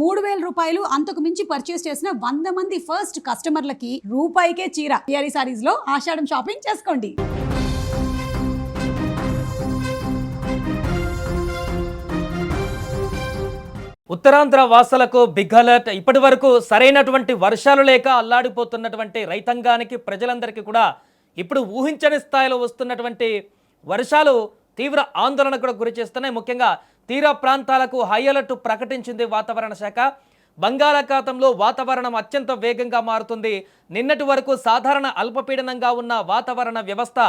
రూపాయలు అంతకు మించి పర్చేస్ చేసిన 100 మంది ఫస్ట్ కస్టమర్లకి రూపాయికే చీర టిఆర్ఈ సారీస్ లో ఆషాఢం షాపింగ్ చేసుకోండి. ఉత్తరాంధ్ర వాసులకు బిగ్ అలర్ట్. ఇప్పటి వరకు సరైనటువంటి వర్షాలు లేక అల్లాడిపోతున్నటువంటి రైతాంగానికి, ప్రజలందరికీ కూడా ఇప్పుడు ఊహించని స్థాయిలో వస్తున్నటువంటి వర్షాలు తీవ్ర ఆందోళన కూడా గురి చేస్తున్నాయి. ముఖ్యంగా తీర ప్రాంతాలకు హై అలర్ట్ ప్రకటించింది వాతావరణ శాఖ. బంగాళాఖాతంలో వాతావరణం అత్యంత వేగంగా మారుతుంది. నిన్నటి వరకు సాధారణ అల్పపీడనంగా ఉన్న వాతావరణ వ్యవస్థ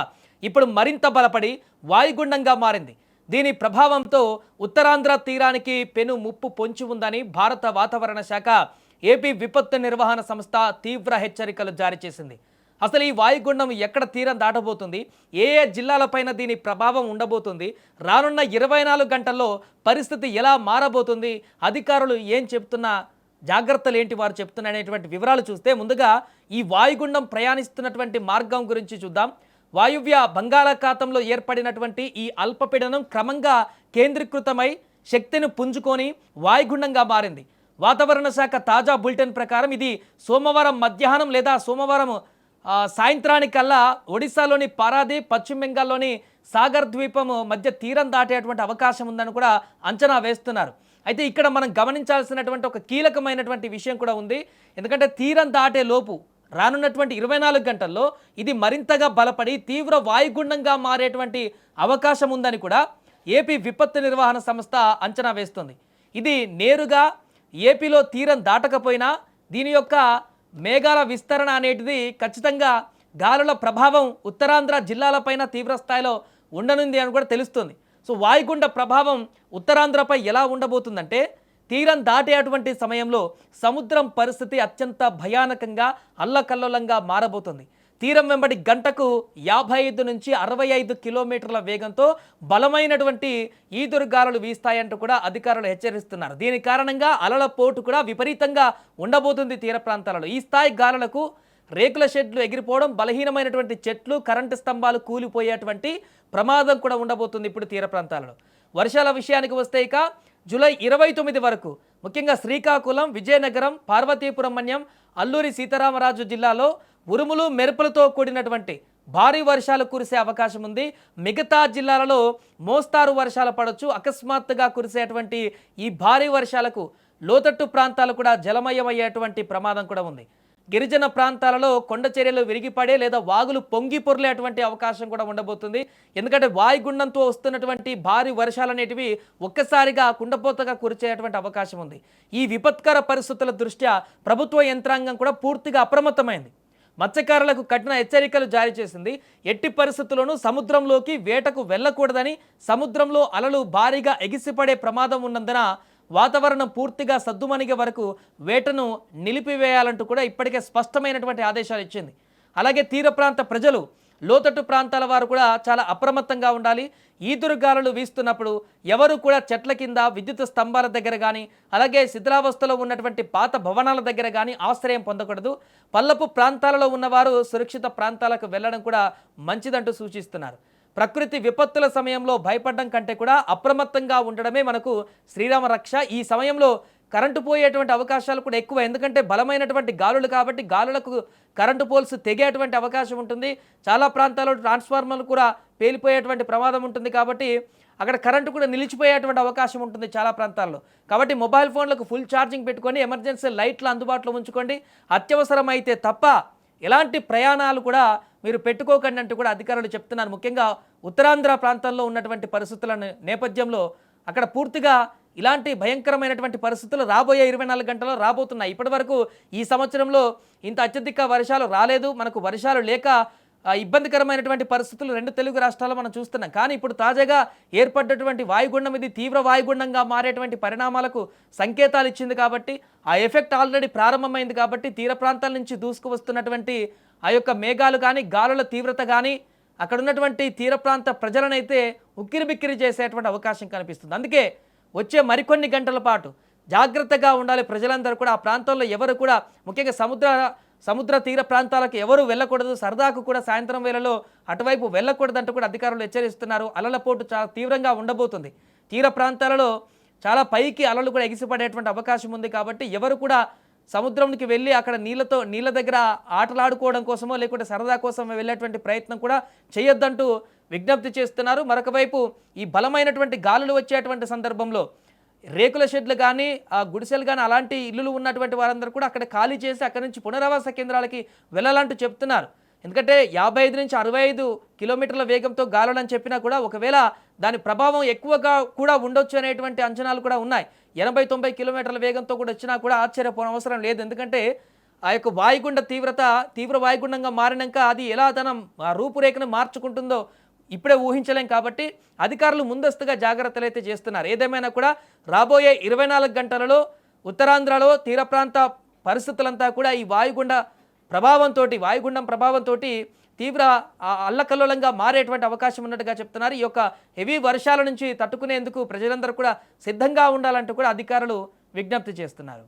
ఇప్పుడు మరింత బలపడి వాయుగుండంగా మారింది. దీని ప్రభావంతో ఉత్తరాంధ్ర తీరానికి పెను ముప్పు పొంచి ఉందని భారత వాతావరణ శాఖ ఏపీ విపత్తు నిర్వహణ సంస్థ తీవ్ర హెచ్చరికలు జారీ చేసింది. అసలు ఈ వాయుగుండం ఎక్కడ తీరం దాటబోతుంది, ఏ ఏ జిల్లాలపైన దీని ప్రభావం ఉండబోతుంది, రానున్న 24 గంటల్లో పరిస్థితి ఎలా మారబోతుంది, అధికారులు ఏం చెప్తున్నా, జాగ్రత్తలు ఏంటి వారు చెప్తున్నా అనేటువంటి వివరాలు చూస్తే ముందుగా ఈ వాయుగుండం ప్రయాణిస్తున్నటువంటి మార్గం గురించి చూద్దాం. వాయువ్య బంగాళాఖాతంలో ఏర్పడినటువంటి ఈ అల్పపీడనం క్రమంగా కేంద్రీకృతమై శక్తిని పుంజుకొని వాయుగుండంగా మారింది. వాతావరణ శాఖ తాజా బులెటిన్ ప్రకారం ఇది సోమవారం మధ్యాహ్నం లేదా సోమవారం సాయంత్రానికల్లా ఒడిశాలోని పారాదీప్, పశ్చిమ బెంగాల్లోని సాగర్ ద్వీపం మధ్య తీరం దాటేటువంటి అవకాశం ఉందని కూడా అంచనా వేస్తున్నారు. అయితే ఇక్కడ మనం గమనించాల్సినటువంటి ఒక కీలకమైనటువంటి విషయం కూడా ఉంది. ఎందుకంటే తీరం దాటే లోపు రానున్నటువంటి 24 గంటల్లో ఇది మరింతగా బలపడి తీవ్ర వాయుగుండంగా మారేటువంటి అవకాశం ఉందని కూడా ఏపీ విపత్తు నిర్వహణ సంస్థ అంచనా వేస్తుంది. ఇది నేరుగా ఏపీలో తీరం దాటకపోయినా దీని యొక్క మేఘాల విస్తరణ అనేటిది ఖచ్చితంగా గాలుల ప్రభావం ఉత్తరాంధ్ర జిల్లాలపైన తీవ్ర స్థాయిలో ఉండనుంది అని కూడా తెలుస్తుంది. సో వాయుగుండ ప్రభావం ఉత్తరాంధ్రపై ఎలా ఉండబోతుందంటే తీరం దాటేటువంటి సమయంలో సముద్రం పరిస్థితి అత్యంత భయానకంగా అల్లకల్లోలంగా మారబోతుంది. తీరం వెంబడి గంటకు 55 నుంచి 65 కిలోమీటర్ల వేగంతో బలమైనటువంటి ఈదురుగాలులు వీస్తాయంటూ కూడా అధికారులు హెచ్చరిస్తున్నారు. దీని కారణంగా అలల పోటు కూడా విపరీతంగా ఉండబోతుంది తీర ప్రాంతాలలో. ఈ స్థాయి గాలులకు రేకుల షెడ్లు ఎగిరిపోవడం, బలహీనమైనటువంటి చెట్లు, కరెంటు స్తంభాలు కూలిపోయేటువంటి ప్రమాదం కూడా ఉండబోతుంది ఇప్పుడు తీర ప్రాంతాలలో. వర్షాల విషయానికి వస్తే ఇక జూలై 29 వరకు ముఖ్యంగా శ్రీకాకుళం, విజయనగరం, పార్వతీపురం మన్యం, అల్లూరి సీతారామరాజు జిల్లాలో ఉరుములు మెరుపులతో కూడినటువంటి భారీ వర్షాలు కురిసే అవకాశం ఉంది. మిగతా జిల్లాలలో మోస్తారు వర్షాలు పడవచ్చు. అకస్మాత్తుగా కురిసేటువంటి ఈ భారీ వర్షాలకు లోతట్టు ప్రాంతాలు కూడా జలమయమయ్యేటువంటి ప్రమాదం కూడా ఉంది. గిరిజన ప్రాంతాలలో కొండ చర్యలు విరిగిపడే లేదా వాగులు పొంగి పొర్లేటువంటి అవకాశం కూడా ఉండబోతుంది. ఎందుకంటే వాయుగుండంతో వస్తున్నటువంటి భారీ వర్షాలు అనేటివి ఒక్కసారిగా కుండపోతగా కురిచేటువంటి అవకాశం ఉంది. ఈ విపత్కర పరిస్థితుల దృష్ట్యా ప్రభుత్వ యంత్రాంగం కూడా పూర్తిగా అప్రమత్తమైంది. మత్స్యకారులకు కఠిన హెచ్చరికలు జారీ చేసింది. ఎట్టి పరిస్థితుల్లోనూ సముద్రంలోకి వేటకు వెళ్ళకూడదని, సముద్రంలో అలలు భారీగా ఎగిసిపడే ప్రమాదం ఉన్నందున వాతావరణం పూర్తిగా సద్దుమణిగే వరకు వేటను నిలిపివేయాలంటూ కూడా ఇప్పటికే స్పష్టమైనటువంటి ఆదేశాలు ఇచ్చింది. అలాగే తీర ప్రాంత ప్రజలు, లోతట్టు ప్రాంతాల వారు కూడా చాలా అప్రమత్తంగా ఉండాలి. ఈదురుగాలులు వీస్తున్నప్పుడు ఎవరు కూడా చెట్ల కింద, విద్యుత్ స్తంభాల దగ్గర కానీ, అలాగే శిథిలావస్థలో ఉన్నటువంటి పాత భవనాల దగ్గర కానీ ఆశ్రయం పొందకూడదు. పల్లపు ప్రాంతాలలో ఉన్నవారు సురక్షిత ప్రాంతాలకు వెళ్ళడం కూడా మంచిదంటూ సూచిస్తున్నారు. ప్రకృతి విపత్తుల సమయంలో భయపడడం కంటే కూడా అప్రమత్తంగా ఉండడమే మనకు శ్రీరామ రక్ష. ఈ సమయంలో కరెంటు పోయేటువంటి అవకాశాలు కూడా ఎక్కువ. ఎందుకంటే బలమైనటువంటి గాలులు కాబట్టి గాలులకు కరెంటు పోల్స్ తెగేటువంటి అవకాశం ఉంటుంది. చాలా ప్రాంతాల్లో ట్రాన్స్ఫార్మర్లు కూడా పేలిపోయేటువంటి ప్రమాదం ఉంటుంది. కాబట్టి అక్కడ కరెంటు కూడా నిలిచిపోయేటువంటి అవకాశం ఉంటుంది చాలా ప్రాంతాల్లో. కాబట్టి మొబైల్ ఫోన్లకు ఫుల్ ఛార్జింగ్ పెట్టుకొని ఎమర్జెన్సీ లైట్లు అందుబాటులో ఉంచుకోండి. అత్యవసరమైతే తప్ప ఎలాంటి ప్రయాణాలు కూడా మీరు పెట్టుకోకండి అంటూ కూడా అధికారులు చెప్తున్నారు. ముఖ్యంగా ఉత్తరాంధ్ర ప్రాంతాల్లో ఉన్నటువంటి పరిస్థితుల నేపథ్యంలో అక్కడ పూర్తిగా ఇలాంటి భయంకరమైనటువంటి పరిస్థితులు రాబోయే 24 గంటల్లో రాబోతున్నాయి. ఇప్పటి వరకు ఈ సంవత్సరంలో ఇంత అత్యధిక వర్షాలు రాలేదు. మనకు వర్షాలు లేక ఇబ్బందికరమైనటువంటి పరిస్థితులు 2 తెలుగు రాష్ట్రాల్లో మనం చూస్తున్నాం. కానీ ఇప్పుడు తాజాగా ఏర్పడ్డటువంటి వాయుగుండం ఇది తీవ్ర వాయుగుండంగా మారేటువంటి పరిణామాలకు సంకేతాలు ఇచ్చింది. కాబట్టి ఆ ఎఫెక్ట్ ఆల్రెడీ ప్రారంభమైంది. కాబట్టి తీర ప్రాంతాల నుంచి దూసుకువస్తున్నటువంటి ఆ యొక్క మేఘాలు కానీ, గాలుల తీవ్రత కానీ అక్కడ ఉన్నటువంటి తీర ప్రాంత ప్రజలనైతే ఉక్కిరిబిక్కిరి చేసేటువంటి అవకాశం కనిపిస్తుంది. అందుకే వచ్చే మరికొన్ని గంటల పాటు జాగ్రత్తగా ఉండాలి ప్రజలందరూ కూడా. ఆ ప్రాంతంలో ఎవరు కూడా, ముఖ్యంగా సముద్ర తీర ప్రాంతాలకు ఎవరు వెళ్ళకూడదు. సరదాకు కూడా సాయంత్రం వేళలో అటువైపు వెళ్ళకూడదంటూ కూడా అధికారులు హెచ్చరిస్తున్నారు. అలల పోటు చాలా తీవ్రంగా ఉండబోతుంది. తీర ప్రాంతాలలో చాలా పైకి అలలు కూడా ఎగిసిపడేటువంటి అవకాశం ఉంది. కాబట్టి ఎవరు కూడా సముద్రంకి వెళ్ళి అక్కడ నీళ్ళ దగ్గర ఆటలాడుకోవడం కోసమో లేకుంటే సరదా కోసమో వెళ్ళేటువంటి ప్రయత్నం కూడా చేయొద్దంటూ విజ్ఞప్తి చేస్తున్నారు. మరొక వైపు ఈ బలమైనటువంటి గాలులు వచ్చేటువంటి సందర్భంలో రేకుల షెడ్లు కానీ ఆ గుడిసెలు కానీ అలాంటి ఇల్లులు ఉన్నటువంటి వారందరూ కూడా అక్కడ ఖాళీ చేసి అక్కడి నుంచి పునరావాస కేంద్రాలకి వెళ్ళాలంటూ చెప్తున్నారు. ఎందుకంటే 55 నుంచి 65 కిలోమీటర్ల వేగంతో గాలులని చెప్పినా కూడా ఒకవేళ దాని ప్రభావం ఎక్కువగా కూడా ఉండొచ్చు అనేటువంటి అంచనాలు కూడా ఉన్నాయి. 80-90 కిలోమీటర్ల వేగంతో కూడా వచ్చినా కూడా ఆశ్చర్యపోనవసరం లేదు. ఎందుకంటే ఆ యొక్క వాయుగుండ తీవ్ర వాయుగుండంగా మారినాక అది ఎలా తన రూపురేఖను మార్చుకుంటుందో ఇప్పుడే ఊహించలేం. కాబట్టి అధికారులు ముందస్తుగా జాగ్రత్తలు అయితే చేస్తున్నారు. ఏదేమైనా కూడా రాబోయే 24 గంటలలో ఉత్తరాంధ్రలో తీర ప్రాంత పరిస్థితులంతా కూడా ఈ వాయుగుండం ప్రభావంతో తీవ్ర అల్లకల్లోలంగా మారేటువంటి అవకాశం ఉన్నట్టుగా చెప్తున్నారు. ఈ యొక్క హెవీ వర్షాల నుంచి తట్టుకునేందుకు ప్రజలందరూ కూడా సిద్ధంగా ఉండాలంటూ కూడా అధికారులు విజ్ఞప్తి చేస్తున్నారు.